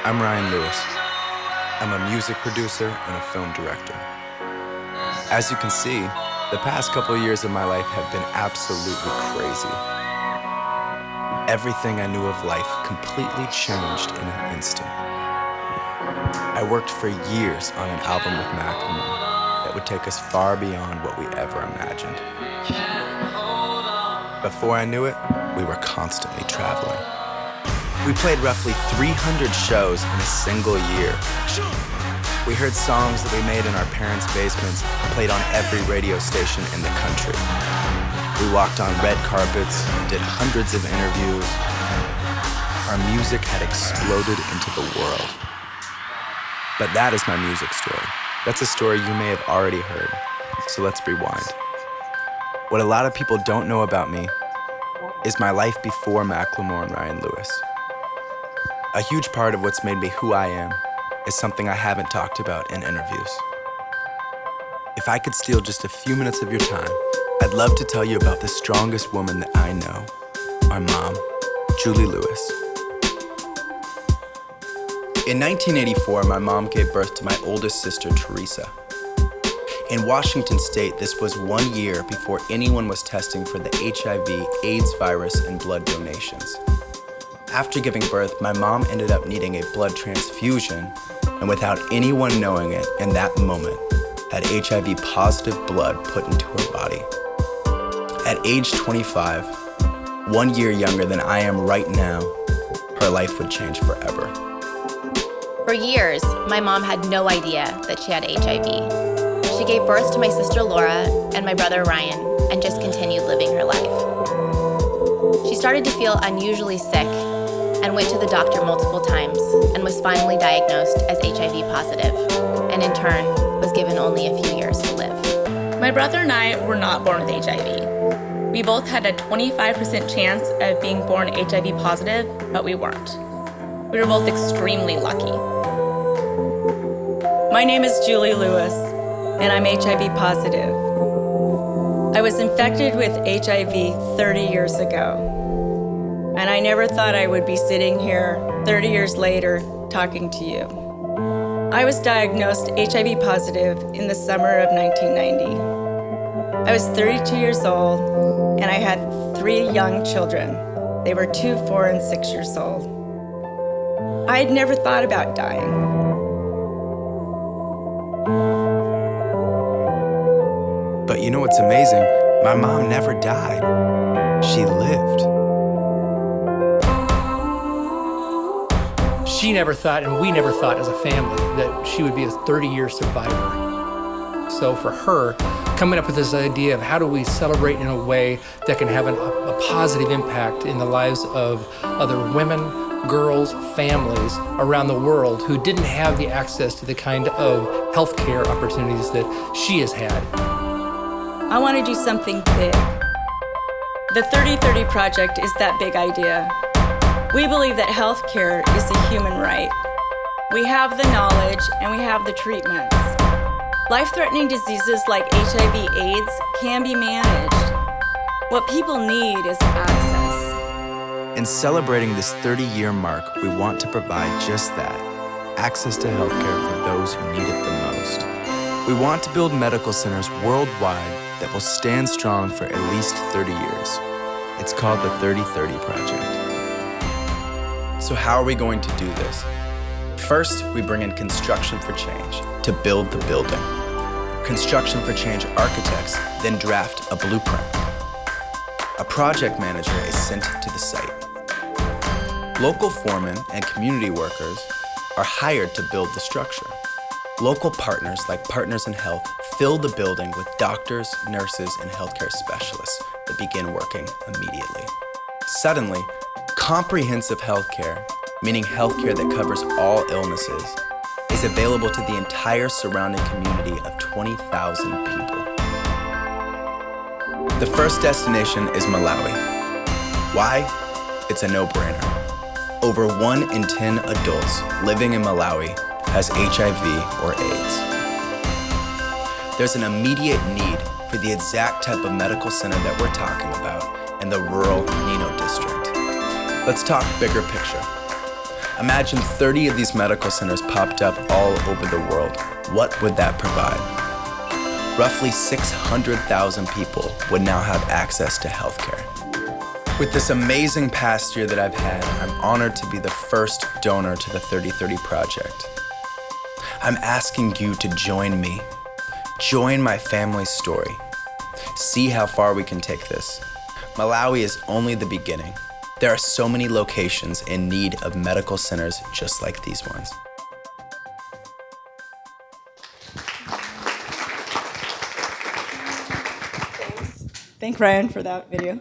I'm Ryan Lewis. I'm a music producer and a film director. As you can see, the past couple of years of my life have been absolutely crazy. Everything I knew of life completely changed in an instant. I worked for years on an album with Macklemore that would take us far beyond what we ever imagined. Before I knew it, we were constantly traveling. We played roughly 300 shows in a single year. We heard songs that we made in our parents' basements played on every radio station in the country. We walked on red carpets, did hundreds of interviews. Our music had exploded into the world. But that is my music story. That's a story you may have already heard. So let's rewind. What a lot of people don't know about me is my life before Macklemore and Ryan Lewis. A huge part of what's made me who I am is something I haven't talked about in interviews. If I could steal just a few minutes of your time, I'd love to tell you about the strongest woman that I know, my mom, Julie Lewis. In 1984, my mom gave birth to my oldest sister, Teresa. In Washington State, this was 1 year before anyone was testing for the HIV/AIDS virus and blood donations. After giving birth, my mom ended up needing a blood transfusion, and without anyone knowing it in that moment, had HIV-positive blood put into her body. At age 25, 1 year younger than I am right now, her life would change forever. For years, my mom had no idea that she had HIV. She gave birth to my sister Laura and my brother Ryan and just continued living her life. She started to feel unusually sick and went to the doctor multiple times and was finally diagnosed as HIV positive, and in turn was given only a few years to live. My brother and I were not born with HIV. We both had a 25% chance of being born HIV positive, but we weren't. We were both extremely lucky. My name is Julie Lewis, and I'm HIV positive. I was infected with HIV 30 years ago. And I never thought I would be sitting here 30 years later talking to you. I was diagnosed HIV positive in the summer of 1990. I was 32 years old, and I had 3 young children. They were 2, 4, and 6 years old. I had never thought about dying. But you know what's amazing? My mom never died. She lived. She never thought, and we never thought as a family, that she would be a 30-year survivor. So for her, coming up with this idea of how do we celebrate in a way that can have a positive impact in the lives of other women, girls, families around the world who didn't have the access to the kind of healthcare opportunities that she has had. I want to do something big. The 30/30 Project is that big idea. We believe that healthcare is a human right. We have the knowledge and we have the treatments. Life-threatening diseases like HIV/AIDS can be managed. What people need is access. In celebrating this 30-year mark, we want to provide just that, access to healthcare for those who need it the most. We want to build medical centers worldwide that will stand strong for at least 30 years. It's called the 30/30 Project. So how are we going to do this? First, we bring in Construction for Change to build the building. Construction for Change architects then draft a blueprint. A project manager is sent to the site. Local foremen and community workers are hired to build the structure. Local partners like Partners in Health fill the building with doctors, nurses, and healthcare specialists that begin working immediately. Suddenly, comprehensive healthcare, meaning healthcare that covers all illnesses, is available to the entire surrounding community of 20,000 people. The first destination is Malawi. Why? It's a no-brainer. Over 1 in 10 adults living in Malawi has HIV or AIDS. There's an immediate need for the exact type of medical center that we're talking about in the rural Nino district. Let's talk bigger picture. Imagine 30 of these medical centers popped up all over the world. What would that provide? Roughly 600,000 people would now have access to healthcare. With this amazing past year that I've had, I'm honored to be the first donor to the 3030 Project. I'm asking you to join me. Join my family's story. See how far we can take this. Malawi is only the beginning. There are so many locations in need of medical centers just like these ones. Thanks, Ryan, for that video.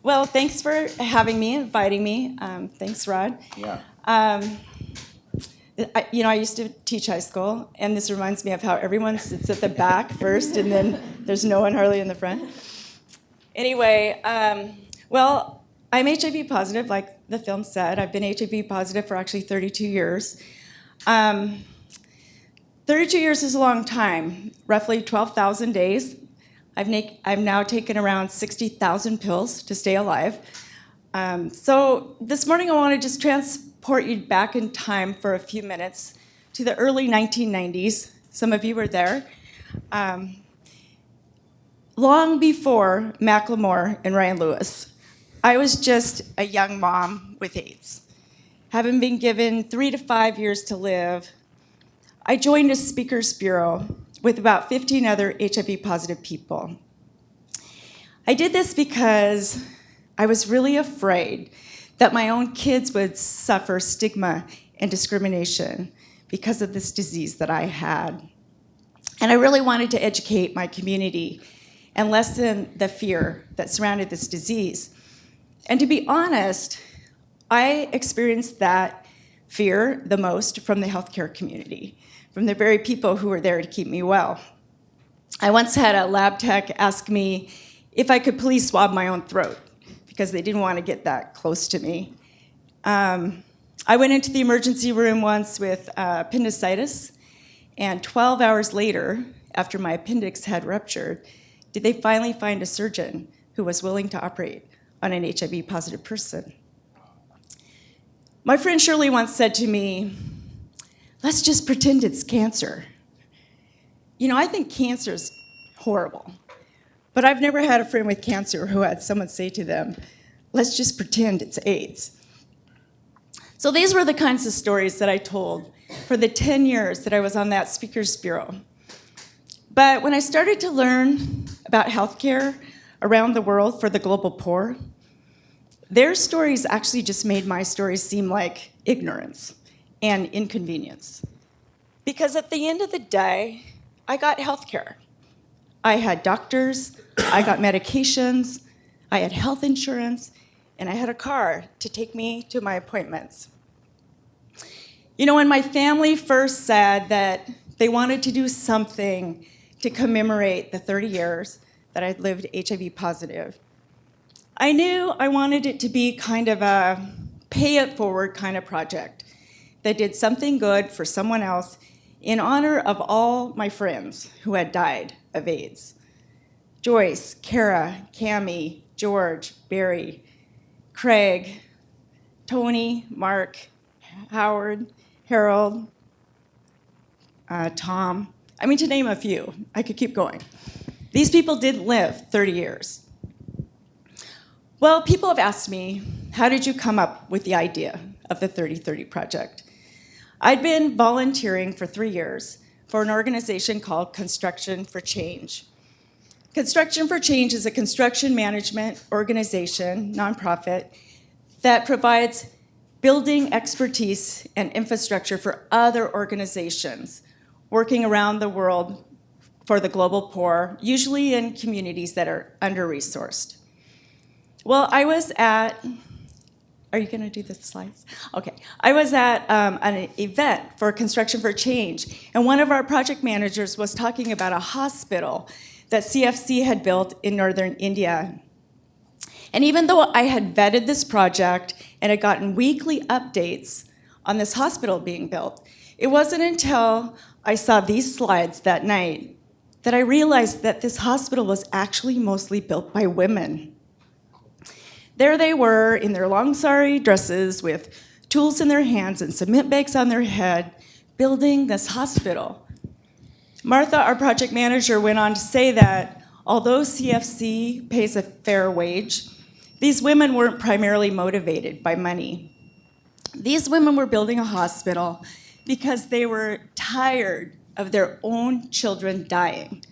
Well, thanks for having me, inviting me. Thanks, Rod. Yeah. I used to teach high school, and this reminds me of how everyone sits at the back first, and then there's no one hardly in the front. Anyway, well, I'm HIV positive, like the film said. I've been HIV positive for actually 32 years. 32 years is a long time, roughly 12,000 days. I've now taken around 60,000 pills to stay alive. So this morning I want to just transport you back in time for a few minutes to the early 1990s. Some of you were there. Long before Macklemore and Ryan Lewis, I was just a young mom with AIDS. Having been given 3 to 5 years to live, I joined a speakers bureau with about 15 other HIV positive people. I did this because I was really afraid that my own kids would suffer stigma and discrimination because of this disease that I had. And I really wanted to educate my community and lessen the fear that surrounded this disease. And to be honest, I experienced that fear the most from the healthcare community, from the very people who were there to keep me well. I once had a lab tech ask me if I could please swab my own throat because they didn't want to get that close to me. I went into the emergency room once with appendicitis, and 12 hours later, after my appendix had ruptured, did they finally find a surgeon who was willing to operate on an HIV positive person. My friend Shirley once said to me, "Let's just pretend it's cancer." You know, I think cancer is horrible, but I've never had a friend with cancer who had someone say to them, "Let's just pretend it's AIDS." So these were the kinds of stories that I told for the 10 years that I was on that speakers bureau. But when I started to learn about healthcare around the world for the global poor, their stories actually just made my stories seem like ignorance and inconvenience. Because at the end of the day, I got healthcare. I had doctors, I got medications, I had health insurance, and I had a car to take me to my appointments. You know, when my family first said that they wanted to do something to commemorate the 30 years that I'd lived HIV positive, I knew I wanted it to be kind of a pay it forward kind of project that did something good for someone else in honor of all my friends who had died of AIDS. Joyce, Kara, Cammie, George, Barry, Craig, Tony, Mark, Howard, Harold, Tom. I mean, to name a few. I could keep going. These people didn't live 30 years. Well, people have asked me, how did you come up with the idea of the 3030 Project? I'd been volunteering for 3 years for an organization called Construction for Change. Construction for Change is a construction management organization, nonprofit, that provides building expertise and infrastructure for other organizations working around the world for the global poor, usually in communities that are under-resourced. Well, I was at, are you gonna do the slides? Okay, I was at an event for Construction for Change, and one of our project managers was talking about a hospital that CFC had built in northern India. And even though I had vetted this project and had gotten weekly updates on this hospital being built, it wasn't until I saw these slides that night that I realized that this hospital was actually mostly built by women. There they were in their long sari dresses with tools in their hands and cement bags on their head, building this hospital. Martha, our project manager, went on to say that although CFC pays a fair wage, these women weren't primarily motivated by money. These women were building a hospital because they were tired of their own children dying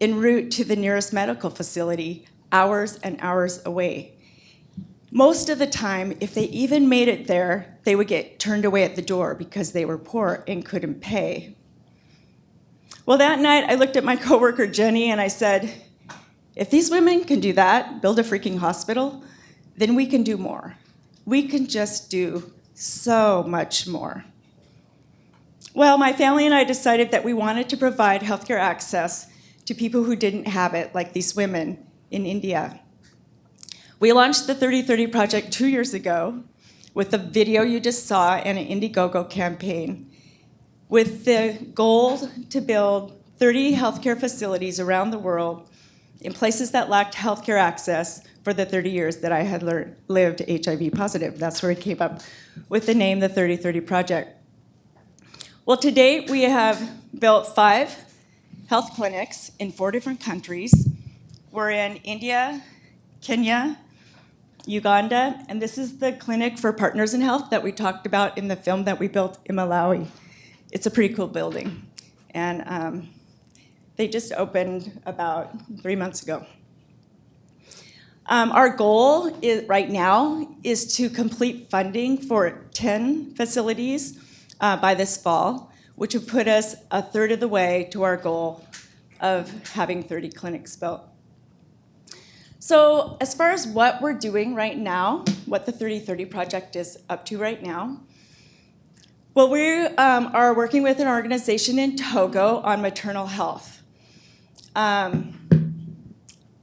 en route to the nearest medical facility, hours and hours away. Most of the time, if they even made it there, they would get turned away at the door because they were poor and couldn't pay. Well, that night, I looked at my coworker, Jenny, and I said, if these women can do that, build a freaking hospital, then we can do more. We can just do so much more. Well, my family and I decided that we wanted to provide healthcare access to people who didn't have it, like these women in India. We launched the 3030 Project 2 years ago with the video you just saw and an Indiegogo campaign, with the goal to build 30 healthcare facilities around the world in places that lacked healthcare access for the 30 years that I had lived HIV positive. That's where we came up with the name, the 3030 Project. Well, to date, we have built 5 health clinics in 4 different countries. We're in India, Kenya, Uganda, and this is the clinic for Partners in Health that we talked about in the film that we built in Malawi. It's a pretty cool building, and they just opened about 3 months ago. Our goal right now is to complete funding for 10 facilities by this fall, which would put us a third of the way to our goal of having 30 clinics built. So as far as what we're doing right now, what the 3030 Project is up to right now, well, we are working with an organization in Togo on maternal health. I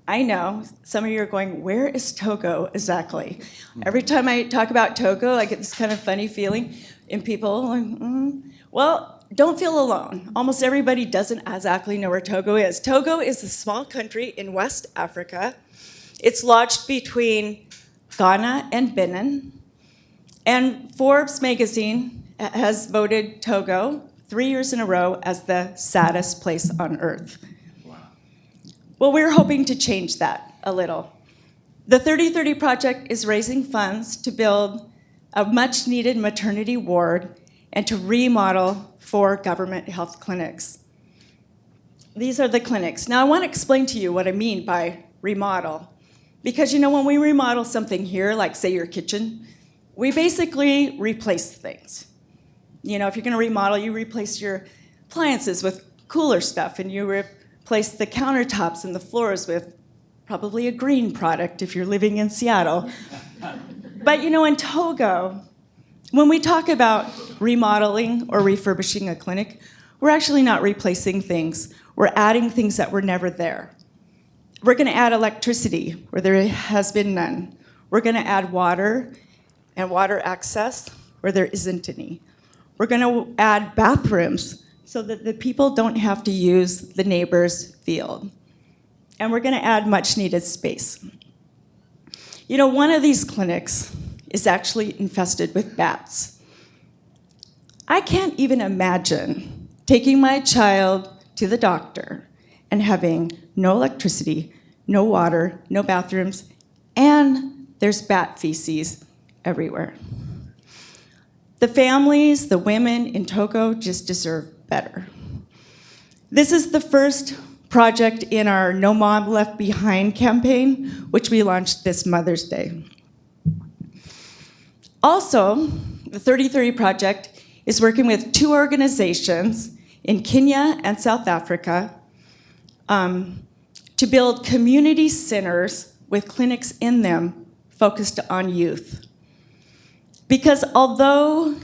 know some of you are going, where is Togo exactly? Every time I talk about Togo, I get this kind of funny feeling, and people are like, Well, don't feel alone. Almost everybody doesn't exactly know where Togo is. Togo is a small country in West Africa. It's lodged between Ghana and Benin. And Forbes magazine has voted Togo 3 years in a row as the saddest place on earth. Wow. Well, we're hoping to change that a little. The 3030 Project is raising funds to build a much-needed maternity ward and to remodel 4 government health clinics. These are the clinics. Now, I want to explain to you what I mean by remodel. Because, when we remodel something here, like, say, your kitchen, we basically replace things. If you're going to remodel, you replace your appliances with cooler stuff, and you replace the countertops and the floors with probably a green product if you're living in Seattle. But, in Togo, when we talk about remodeling or refurbishing a clinic, we're actually not replacing things. We're adding things that were never there. We're going to add electricity where there has been none. We're going to add water and water access where there isn't any. We're going to add bathrooms so that the people don't have to use the neighbor's field. And we're going to add much-needed space. One of these clinics is actually infested with bats. I can't even imagine taking my child to the doctor and having no electricity, no water, no bathrooms, and there's bat feces everywhere. The families, the women in Togo just deserve better. This is the first project in our No Mom Left Behind campaign, which we launched this Mother's Day. Also, the 3030 Project is working with 2 organizations in Kenya and South Africa to build community centers with clinics in them focused on youth. Because although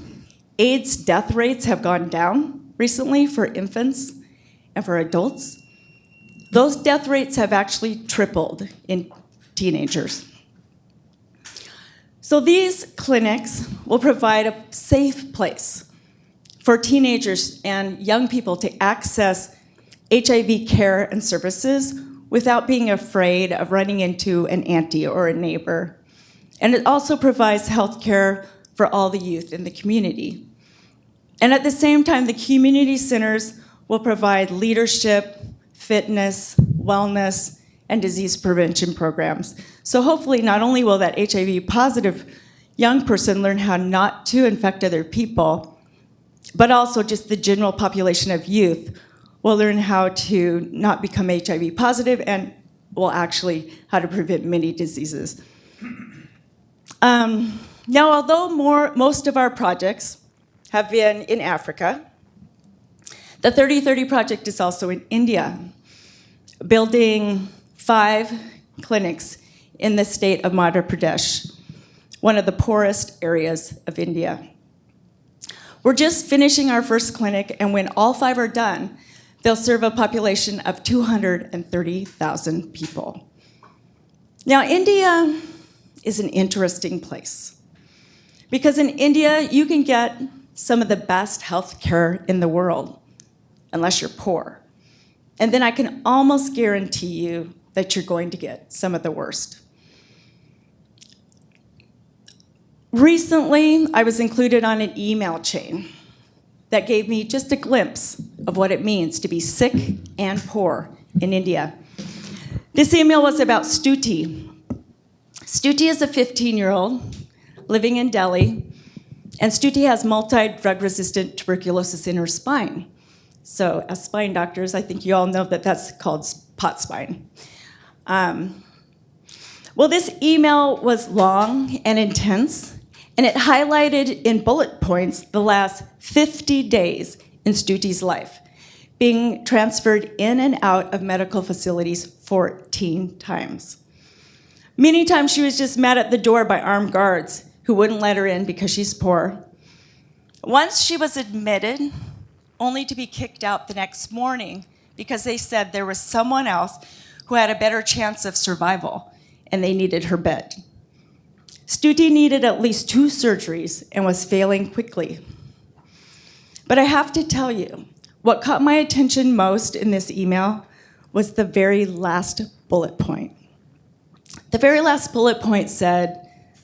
AIDS death rates have gone down recently for infants and for adults, those death rates have actually tripled in teenagers. So these clinics will provide a safe place for teenagers and young people to access HIV care and services without being afraid of running into an auntie or a neighbor. And it also provides health care for all the youth in the community. And at the same time, the community centers will provide leadership, fitness, wellness, and disease prevention programs. So hopefully not only will that HIV positive young person learn how not to infect other people, but also just the general population of youth will learn how to not become HIV positive and will actually how to prevent many diseases. Now, although most of our projects have been in Africa, the 3030 project is also in India, building 5 clinics in the state of Madhya Pradesh, one of the poorest areas of India. We're just finishing our first clinic, and when all 5 are done, they'll serve a population of 230,000 people. Now, India is an interesting place because in India, you can get some of the best health care in the world, unless you're poor. And then I can almost guarantee you that you're going to get some of the worst. Recently, I was included on an email chain that gave me just a glimpse of what it means to be sick and poor in India. This email was about Stuti. Stuti is a 15-year-old living in Delhi, and Stuti has multi-drug-resistant tuberculosis in her spine. So as spine doctors, I think you all know that that's called pot spine. Well, this email was long and intense, and it highlighted in bullet points the last 50 days in Stuti's life, being transferred in and out of medical facilities 14 times. Many times she was just met at the door by armed guards who wouldn't let her in because she's poor. Once she was admitted, only to be kicked out the next morning because they said there was someone else who had a better chance of survival and they needed her bed. Stuti needed at least 2 surgeries and was failing quickly. But I have to tell you, what caught my attention most in this email was the very last bullet point. The very last bullet point said,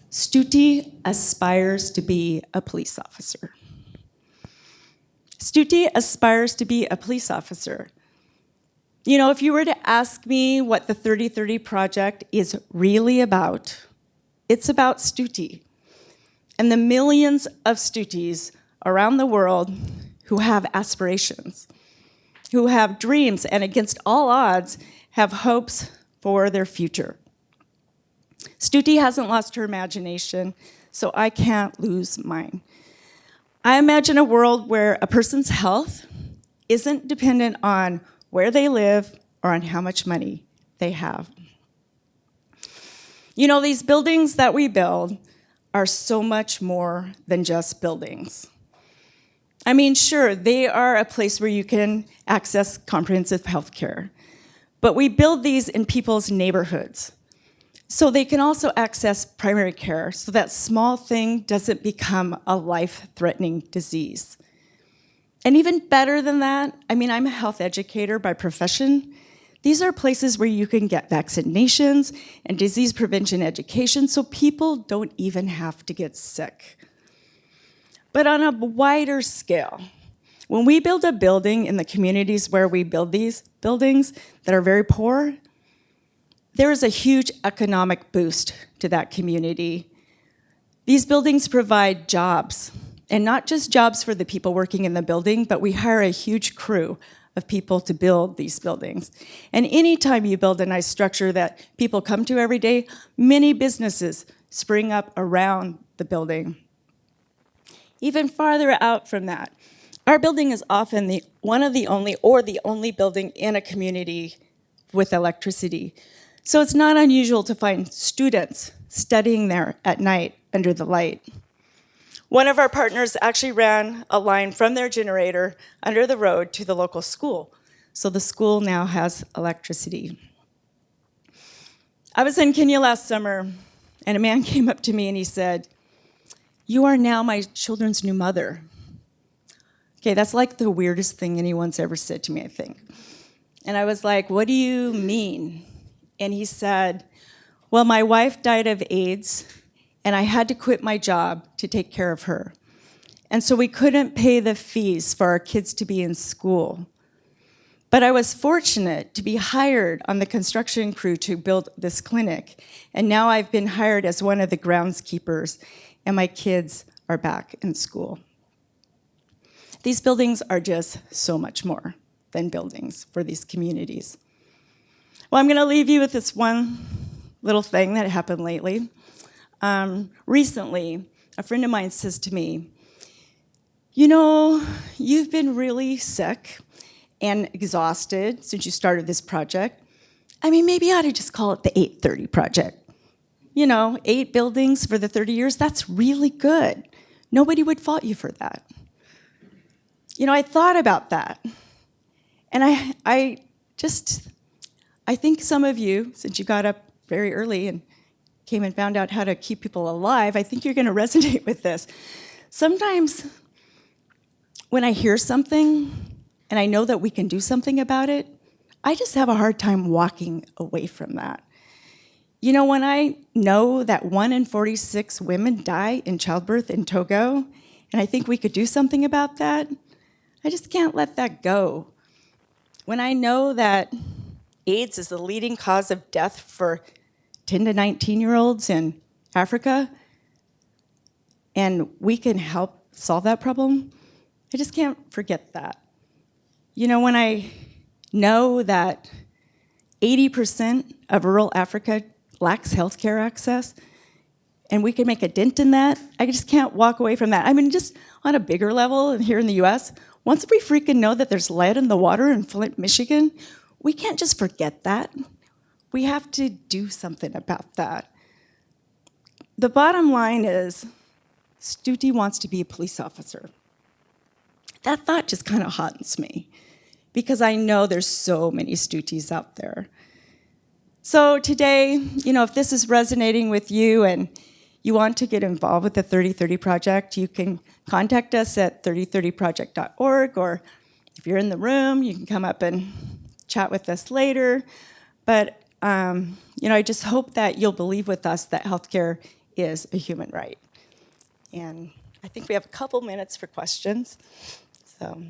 Stuti aspires to be a police officer. Stuti aspires to be a police officer. You know, if you were to ask me what the 3030 project is really about, it's about Stuti and the millions of Stutis around the world who have aspirations, who have dreams, and against all odds, have hopes for their future. Stuti hasn't lost her imagination, so I can't lose mine. I imagine a world where a person's health isn't dependent on where they live or on how much money they have. You know, these buildings that we build are so much more than just buildings. I mean, sure, they are a place where you can access comprehensive health care, but we build these in people's neighborhoods so they can also access primary care so that small thing doesn't become a life-threatening disease. And even better than that, I mean, I'm a health educator by profession. These are places where you can get vaccinations and disease prevention education so people don't even have to get sick. But on a wider scale, when we build a building in the communities where we build these buildings that are very poor, there is a huge economic boost to that community. These buildings provide jobs, and not just jobs for the people working in the building, but we hire a huge crew of people to build these buildings. And anytime you build a nice structure that people come to every day, many businesses spring up around the building. Even farther out from that, our building is often one of the only building in a community with electricity. So it's not unusual to find students studying there at night under the light. One of our partners actually ran a line from their generator under the road to the local school. So the school now has electricity. I was in Kenya last summer, and a man came up to me and he said, "You are now my children's new mother." Okay, that's like the weirdest thing anyone's ever said to me, I think. And I was like, "What do you mean?" And he said, "Well, my wife died of AIDS, and I had to quit my job to take care of her. And so we couldn't pay the fees for our kids to be in school. But I was fortunate to be hired on the construction crew to build this clinic. And now I've been hired as one of the groundskeepers, and my kids are back in school. These buildings are just so much more than buildings for these communities. Well, I'm going to leave you with this one little thing that happened lately. Recently, a friend of mine says to me, you know, you've been really sick and exhausted since you started this project. I mean, maybe I ought to just call it the 830 project. You know, 8 buildings for the 30 years, that's really good. Nobody would fault you for that. You know, I thought about that. And I think some of you, since you got up very early and came and found out how to keep people alive, I think you're going to resonate with this. Sometimes when I hear something and I know that we can do something about it, I just have a hard time walking away from that. You know, when I know that 1 in 46 women die in childbirth in Togo, and I think we could do something about that, I just can't let that go. When I know that AIDS is the leading cause of death for 10 to 19-year-olds in Africa, and we can help solve that problem, I just can't forget that. You know, when I know that 80% of rural Africa lacks healthcare access, and we can make a dent in that, I just can't walk away from that. I mean, just on a bigger level, and here in the US, once we freaking know that there's lead in the water in Flint, Michigan, we can't just forget that. We have to do something about that. The bottom line is, Stuti wants to be a police officer. That thought just kind of haunts me, because I know there's so many Stutis out there. So today, you know, if this is resonating with you and you want to get involved with the 3030 Project, you can contact us at 3030project.org, or if you're in the room, you can come up and chat with us later. But, you know, I just hope that you'll believe with us that healthcare is a human right. And I think we have a couple minutes for questions. So.